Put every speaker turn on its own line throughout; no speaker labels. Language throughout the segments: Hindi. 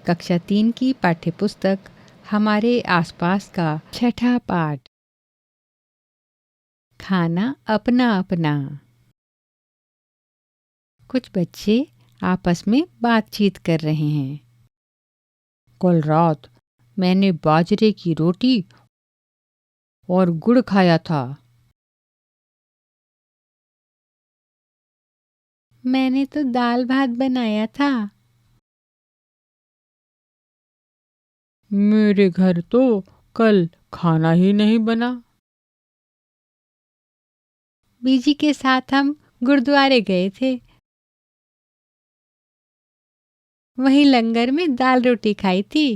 कक्षा 3 की पाठ्यपुस्तक हमारे आसपास का छठा पाठ। खाना अपना अपना। कुछ बच्चे आपस में बातचीत कर रहे हैं। कल रात मैंने बाजरे की रोटी और गुड़ खाया था। मैंने तो दाल भात बनाया था। मेरे घर तो कल खाना ही नहीं बना। बीजी के साथ हम गुरुद्वारे गए थे। वहीं लंगर में दाल रोटी खाई थी।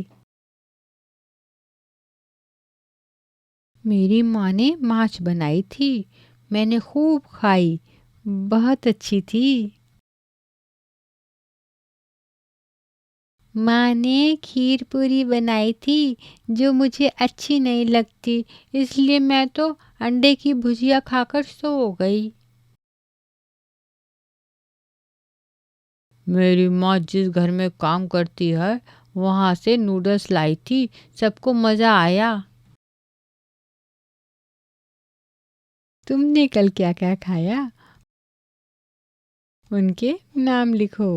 मेरी माँ ने माछ बनाई थी। मैंने खूब खाई। बहुत अच्छी थी। माँ ने खीर पूरी बनाई थी जो मुझे अच्छी नहीं लगती, इसलिए मैं तो अंडे की भुजिया खाकर सो गई। मेरी माँ जिस घर में काम करती है वहाँ से नूडल्स लाई थी। सबको मज़ा आया। तुमने कल क्या क्या खाया? उनके नाम लिखो।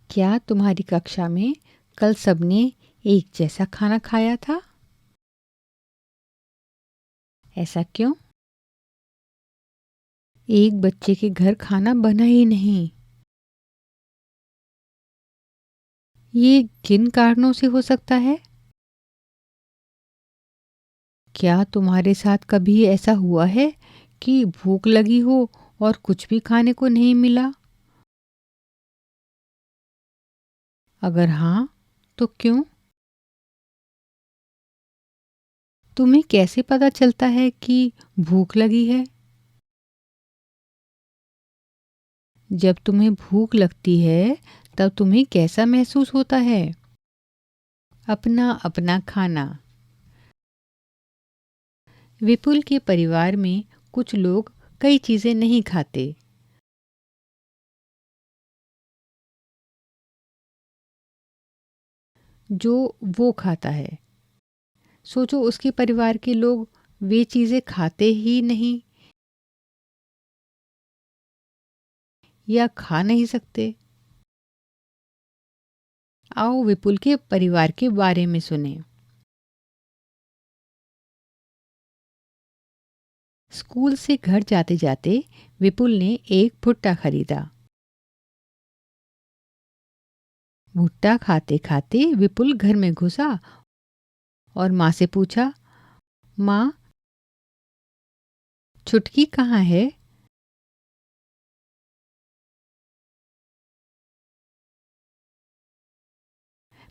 क्या तुम्हारी कक्षा में कल सबने एक जैसा खाना खाया था? ऐसा क्यों? एक बच्चे के घर खाना बना ही नहीं। ये किन कारणों से हो सकता है? क्या तुम्हारे साथ कभी ऐसा हुआ है कि भूख लगी हो और कुछ भी खाने को नहीं मिला? अगर हाँ, तो क्यों? तुम्हें कैसे पता चलता है कि भूख लगी है? जब तुम्हें भूख लगती है, तब तुम्हें कैसा महसूस होता है? अपना अपना खाना। विपुल के परिवार में कुछ लोग कई चीजें नहीं खाते। जो वो खाता है। सोचो उसके परिवार के लोग वे चीजें खाते ही नहीं या खा नहीं सकते। आओ विपुल के परिवार के बारे में सुने। स्कूल से घर जाते जाते विपुल ने एक भुट्टा खरीदा। भुट्टा खाते खाते विपुल घर में घुसा और माँ से पूछा, माँ, छुटकी कहाँ है?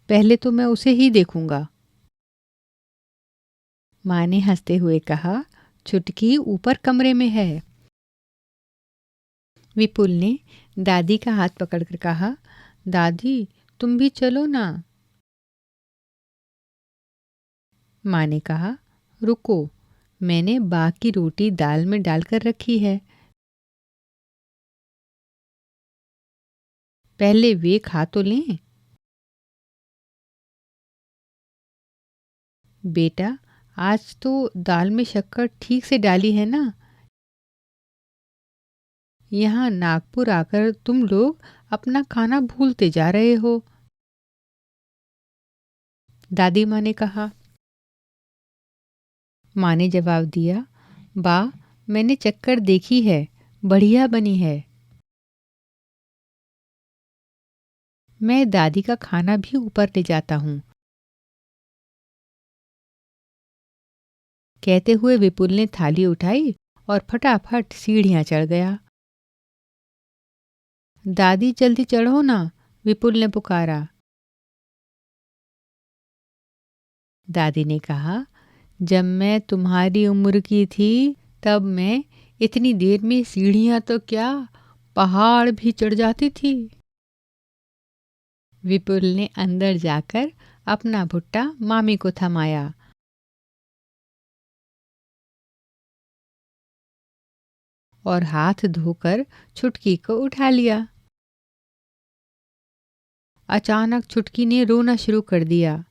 पहले तो मैं उसे ही देखूंगा। माँ ने हंसते हुए कहा, छुटकी ऊपर कमरे में है। विपुल ने दादी का हाथ पकड़कर कहा, दादी, तुम भी चलो ना। माँ ने कहा, रुको, मैंने बाकी रोटी दाल में डालकर रखी है। पहले वे खा तो लें। बेटा, आज तो दाल में शक्कर ठीक से डाली है ना? यहाँ नागपुर आकर तुम लोग अपना खाना भूलते जा रहे हो। दादी माँ ने कहा। माँ ने जवाब दिया, बा, मैंने चक्कर देखी है, बढ़िया बनी है। मैं दादी का खाना भी ऊपर ले जाता हूँ। कहते हुए विपुल ने थाली उठाई और फटाफट सीढ़ियाँ चढ़ गया। दादी, जल्दी चढ़ो ना, विपुल ने पुकारा। दादी ने कहा, जब मैं तुम्हारी उम्र की थी तब मैं इतनी देर में सीढ़ियाँ तो क्या, पहाड़ भी चढ़ जाती थी। विपुल ने अंदर जाकर अपना भुट्टा मामी को थमाया और हाथ धोकर छुटकी को उठा लिया। अचानक छुटकी ने रोना शुरू कर दिया।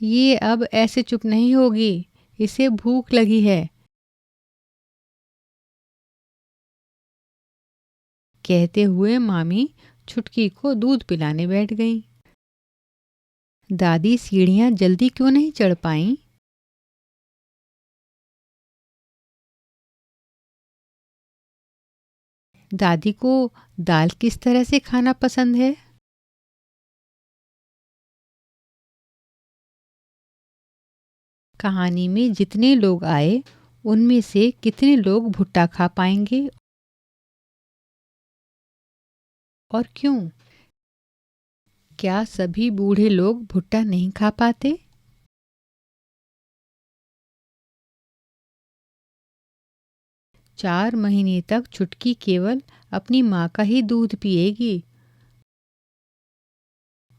ये अब ऐसे चुप नहीं होगी, इसे भूख लगी है। कहते हुए मामी छुटकी को दूध पिलाने बैठ गईं। दादी सीढ़ियां जल्दी क्यों नहीं चढ़ पाईं? दादी को दाल किस तरह से खाना पसंद है? कहानी में जितने लोग आए उनमें से कितने लोग भुट्टा खा पाएंगे और क्यों? क्या सभी बूढ़े लोग भुट्टा नहीं खा पाते? 4 महीने तक छुटकी केवल अपनी माँ का ही दूध पिएगी।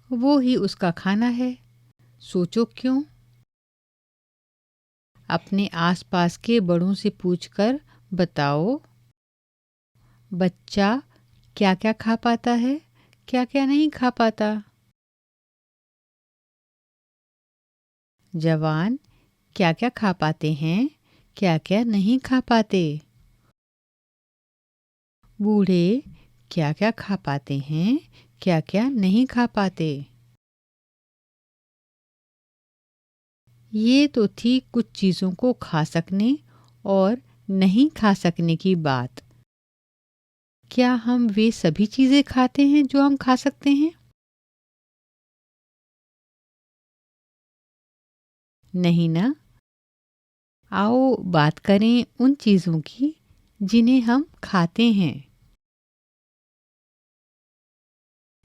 वो ही उसका खाना है। सोचो क्यों? अपने आसपास के बड़ों से पूछकर बताओ, बच्चा क्या क्या खा पाता है, क्या क्या नहीं खा पाता? जवान क्या क्या खा पाते हैं, क्या क्या नहीं खा पाते? बूढ़े क्या क्या खा पाते हैं, क्या क्या नहीं खा पाते? ये तो थी कुछ चीज़ों को खा सकने और नहीं खा सकने की बात। क्या हम वे सभी चीज़ें खाते हैं जो हम खा सकते हैं? नहीं ना। आओ बात करें उन चीज़ों की जिन्हें हम खाते हैं।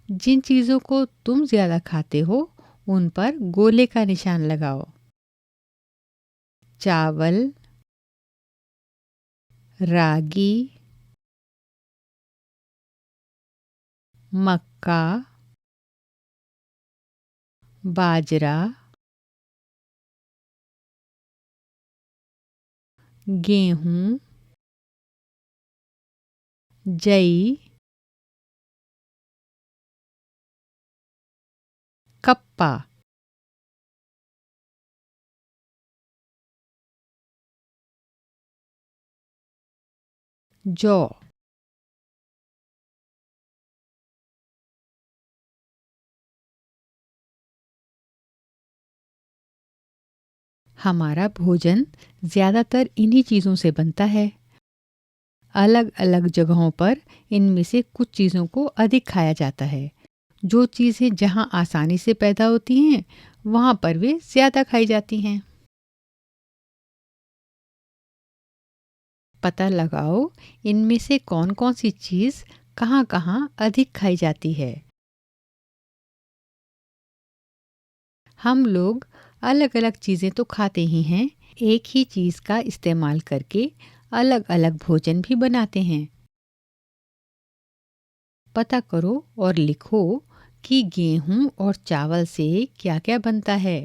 जिन चीज़ों को तुम ज़्यादा खाते हो उन पर गोले का निशान लगाओ। चावल, रागी, मक्का, बाजरा, गेहूँ, जई, कप्पा। जौ। हमारा भोजन ज़्यादातर इन्हीं चीज़ों से बनता है। अलग अलग जगहों पर इनमें से कुछ चीज़ों को अधिक खाया जाता है। जो चीज़ें जहाँ आसानी से पैदा होती हैं वहाँ पर वे ज़्यादा खाई जाती हैं। पता लगाओ इनमें से कौन कौन सी चीज़ कहाँ कहाँ अधिक खाई जाती है। हम लोग अलग अलग चीज़ें तो खाते ही हैं, एक ही चीज़ का इस्तेमाल करके अलग अलग भोजन भी बनाते हैं। पता करो और लिखो कि गेहूं और चावल से क्या क्या बनता है।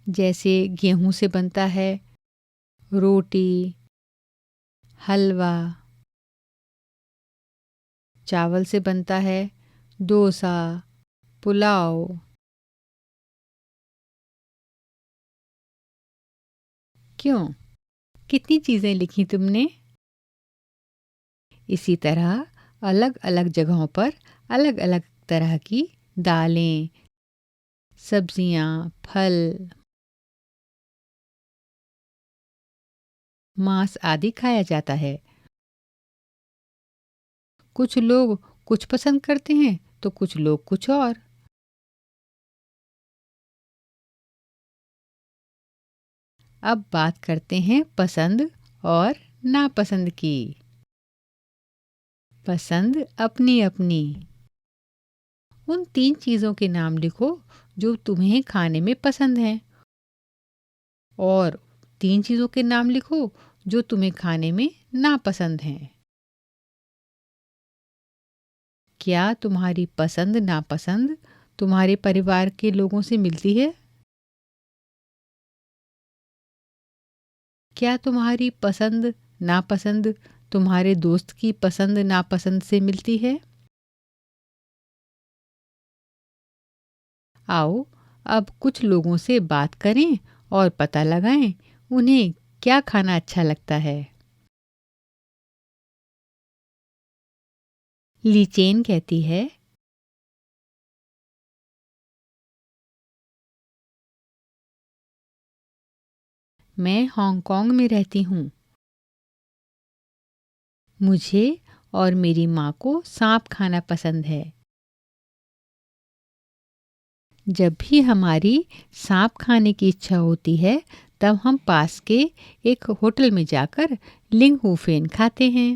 जैसे गेहूं से बनता है रोटी, हलवा। चावल से बनता है डोसा, पुलाव। क्यों? कितनी चीज़ें लिखी तुमने? इसी तरह अलग अलग जगहों पर अलग अलग तरह की दालें, सब्जियां, फल, मांस आदि खाया जाता है। कुछ लोग कुछ पसंद करते हैं तो कुछ लोग कुछ और। अब बात करते हैं पसंद और नापसंद की। पसंद अपनी अपनी। उन 3 चीज़ों के नाम लिखो जो तुम्हें खाने में पसंद हैं और 3 चीज़ों के नाम लिखो जो तुम्हें खाने में नापसंद हैं। क्या तुम्हारी पसंद नापसंद तुम्हारे परिवार के लोगों से मिलती है? क्या तुम्हारी पसंद नापसंद तुम्हारे दोस्त की पसंद नापसंद से मिलती है? आओ अब कुछ लोगों से बात करें और पता लगाएं उन्हें क्या खाना अच्छा लगता है। लीचेन कहती है, मैं हांगकांग में रहती हूँ। मुझे और मेरी माँ को सांप खाना पसंद है। जब भी हमारी सांप खाने की इच्छा होती है तब हम पास के एक होटल में जाकर लिंग हुफेन खाते हैं।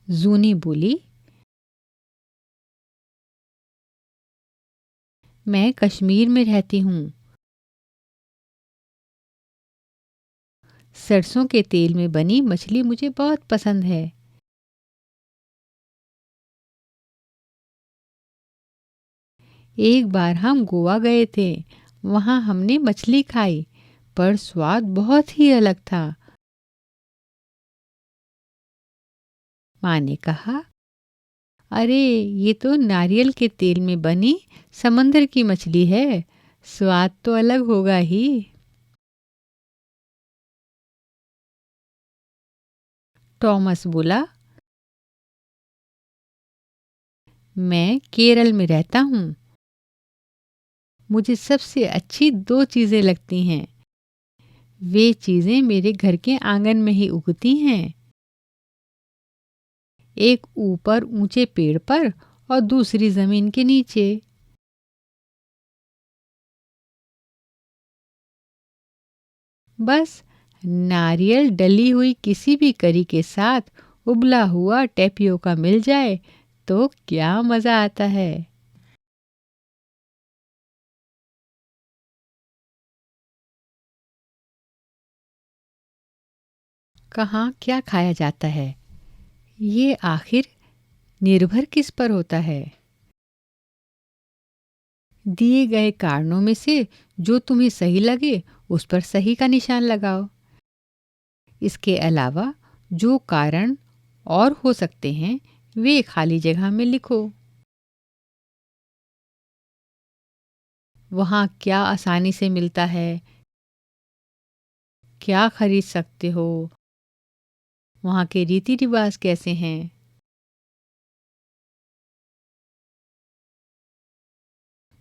जूनी बोली, मैं कश्मीर में रहती हूँ। सरसों के तेल में बनी मछली मुझे बहुत पसंद है। एक बार हम गोवा गए थे, वहाँ हमने मछली खाई, पर स्वाद बहुत ही अलग था। माँ ने कहा, अरे ये तो नारियल के तेल में बनी समंदर की मछली है, स्वाद तो अलग होगा ही। टॉमस बोला, मैं केरल में रहता हूँ। मुझे सबसे अच्छी दो चीज़ें लगती हैं। वे चीज़ें मेरे घर के आंगन में ही उगती हैं, एक ऊपर ऊंचे पेड़ पर और दूसरी जमीन के नीचे। बस नारियल डली हुई किसी भी करी के साथ उबला हुआ टेपियोका मिल जाए तो क्या मज़ा आता है। कहाँ क्या खाया जाता है, ये आखिर निर्भर किस पर होता है? दिए गए कारणों में से जो तुम्हें सही लगे उस पर सही का निशान लगाओ। इसके अलावा जो कारण और हो सकते हैं वे खाली जगह में लिखो। वहाँ क्या आसानी से मिलता है, क्या खरीद सकते हो, वहाँ के रीति रिवाज कैसे हैं।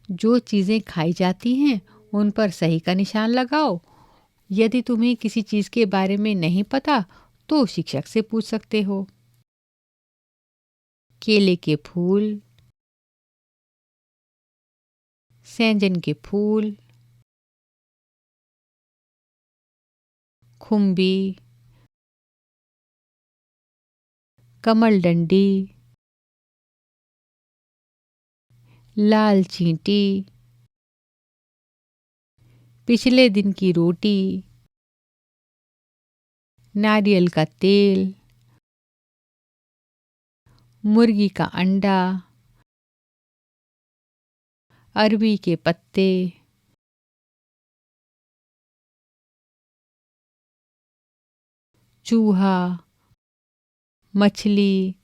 जो चीज़ें खाई जाती हैं उन पर सही का निशान लगाओ। यदि तुम्हें किसी चीज़ के बारे में नहीं पता तो शिक्षक से पूछ सकते हो। केले के फूल, सैंजन के फूल, खुम्बी, कमल डंडी, लाल चींटी, पिछले दिन की रोटी, नारियल का तेल, मुर्गी का अंडा, अरबी के पत्ते, चूहा, मछली,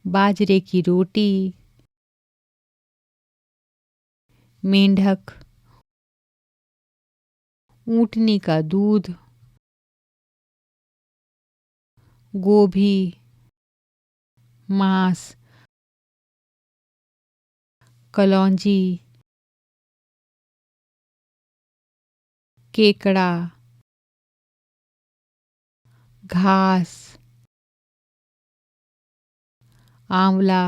बाजरे की रोटी, मेंढक, ऊँटनी का दूध, गोभी, मांस, कलौंजी, केकड़ा, घास, आंवला,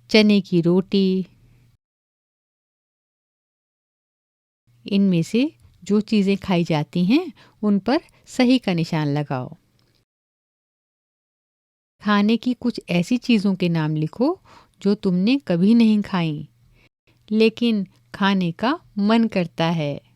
चने की रोटी। इनमें से जो चीज़ें खाई जाती हैं उन पर सही का निशान लगाओ। खाने की कुछ ऐसी चीज़ों के नाम लिखो जो तुमने कभी नहीं खाई लेकिन खाने का मन करता है।